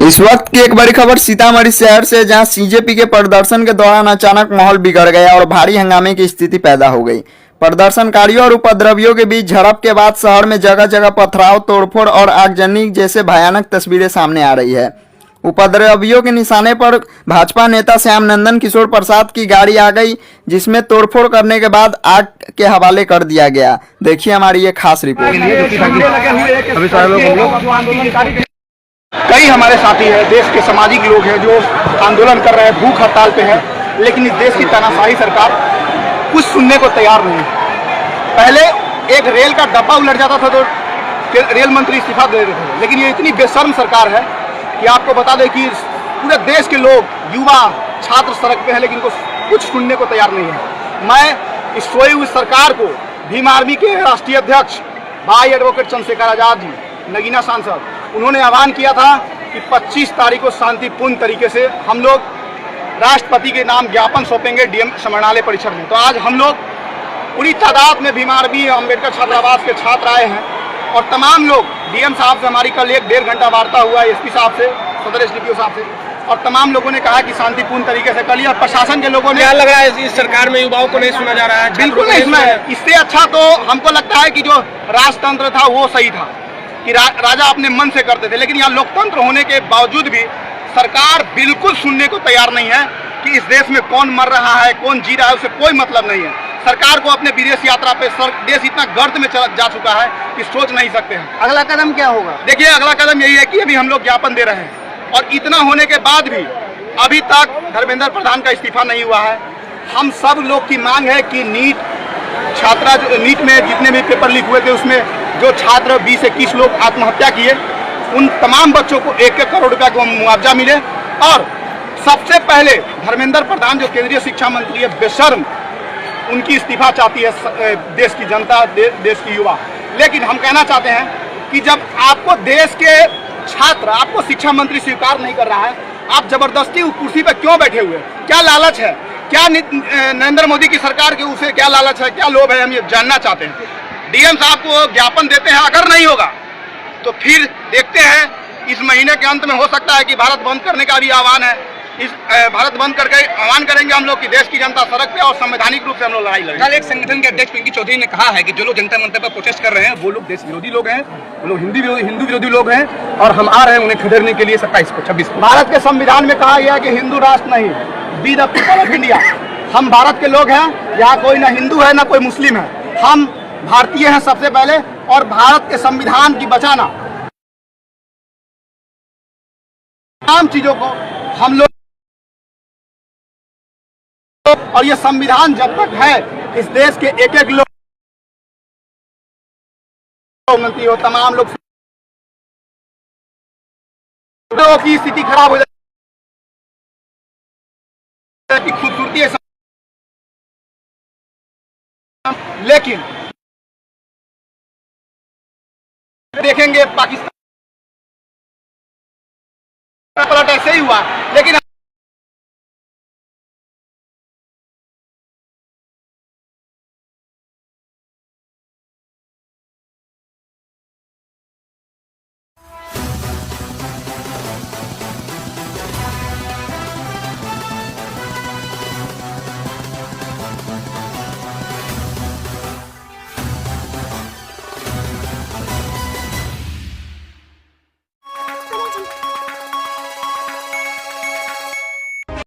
इस वक्त की एक बड़ी खबर सीतामढ़ी शहर से, जहां सीजेपी के प्रदर्शन के दौरान अचानक माहौल बिगड़ गया और भारी हंगामे की स्थिति पैदा हो गई। प्रदर्शनकारियों और उपद्रवियों के बीच झड़प के बाद शहर में जगह जगह पथराव, तोड़फोड़ और आगजनी जैसे भयानक तस्वीरें सामने आ रही है। उपद्रवियों के निशाने पर भाजपा नेता श्याम नंदन किशोर प्रसाद की गाड़ी आ गई, जिसमें तोड़फोड़ करने के बाद आग के हवाले कर दिया गया। देखिए हमारी ये खास रिपोर्ट। कई हमारे साथी हैं, देश के सामाजिक लोग हैं जो आंदोलन कर रहे हैं, भूख हड़ताल पे है, लेकिन इस देश की तानाशाही सरकार कुछ सुनने को तैयार नहीं है। पहले एक रेल का डब्बा उलट जाता था तो रेल मंत्री इस्तीफा दे देते थे, लेकिन ये इतनी बेशर्म सरकार है कि आपको बता दें कि पूरे देश के लोग, युवा, छात्र सड़क पे हैं, लेकिन कुछ सुनने को तैयार नहीं है। मैं इस सोई हुई सरकार को भीम आर्मी के राष्ट्रीय अध्यक्ष भाई एडवोकेट चंद्रशेखर आजाद जी, नगीना सांसद, उन्होंने आह्वान किया था कि 25 तारीख को शांतिपूर्ण तरीके से हम लोग राष्ट्रपति के नाम ज्ञापन सौंपेंगे डीएम समाहरणालय परिसर में। तो आज हम लोग पूरी तादाद में भीम आर्मी अम्बेडकर छात्रावास के छात्र आए हैं और तमाम लोग डीएम साहब से हमारी कल 1-1.5 घंटा वार्ता हुआ, एसपी साहब से, सदर एसडीपीओ साहब से, और तमाम लोगों ने कहा कि शांतिपूर्ण तरीके से कल। प्रशासन के लोगों ने, क्या लग रहा है इस सरकार में युवाओं को नहीं सुना जा रहा है? बिल्कुल नहीं सुना है। इससे अच्छा तो हमको लगता है कि जो राजतंत्र था वो सही था कि राजा अपने मन से करते थे, लेकिन यहाँ लोकतंत्र होने के बावजूद भी सरकार बिल्कुल सुनने को तैयार नहीं है कि इस देश में कौन मर रहा है, कौन जी रहा है, उसे कोई मतलब नहीं है। सरकार को अपने विदेश यात्रा पे देश इतना गर्त में जा चुका है कि सोच नहीं सकते हैं। अगला कदम क्या होगा? देखिए, अगला कदम यही है कि अभी हम लोग ज्ञापन दे रहे हैं और इतना होने के बाद भी अभी तक धर्मेंद्र प्रधान का इस्तीफा नहीं हुआ है। हम सब लोग की मांग है कि नीट में जितने भी पेपर लीक हुए थे उसमें जो छात्र 20-21 लोग आत्महत्या किए, उन तमाम बच्चों को 1-1 करोड़ रुपया का मुआवजा मिले। और सबसे पहले धर्मेंद्र प्रधान जो केंद्रीय शिक्षा मंत्री है, बेशर्म, उनकी इस्तीफा चाहती है देश की जनता, देश की युवा। लेकिन हम कहना चाहते हैं कि जब आपको देश के छात्र, आपको शिक्षा मंत्री स्वीकार नहीं कर रहा है, आप जबरदस्ती उस कुर्सी पर क्यों बैठे हुए? क्या लालच है? क्या नरेंद्र मोदी की सरकार के उसे क्या लालच है, क्या लोभ है? हम ये जानना चाहते हैं। डीएम साहब को ज्ञापन देते हैं, अगर नहीं होगा तो फिर देखते हैं इस महीने के अंत में हो सकता है कि भारत बंद करने का भी आह्वान है। इस भारत बंद करके आह्वान करेंगे हम लोग कि देश की जनता सड़क पे और संवैधानिक रूप से हम लोग लड़ाई लड़ेंगे। कल एक संगठन के अध्यक्ष पिंकी चौधरी ने कहा है कि जो लोग जनता मंच पर प्रोटेस्ट कर रहे हैं वो लोग देश विरोधी लोग हैं, वो लोग हिंदू विरोधी लोग हैं और हम आ रहे हैं उन्हें खदेड़ने के लिए 27 को 26 को। भारत के संविधान में कहा गया कि हिंदू राष्ट्र नहीं, be the people of India. हम भारत के लोग हैं, यहाँ कोई ना हिंदू है ना कोई मुस्लिम है, हम भारतीय हैं सबसे पहले। और भारत के संविधान की बचाना, तमाम चीजों को हम लोग, और ये संविधान जब तक है, इस देश के एक-एक लोग मंत्री हो, तमाम लोग की स्थिति खराब हो जाती, खूबसूरती है, लेकिन देखेंगे पाकिस्तान पलट ऐसे ही हुआ। लेकिन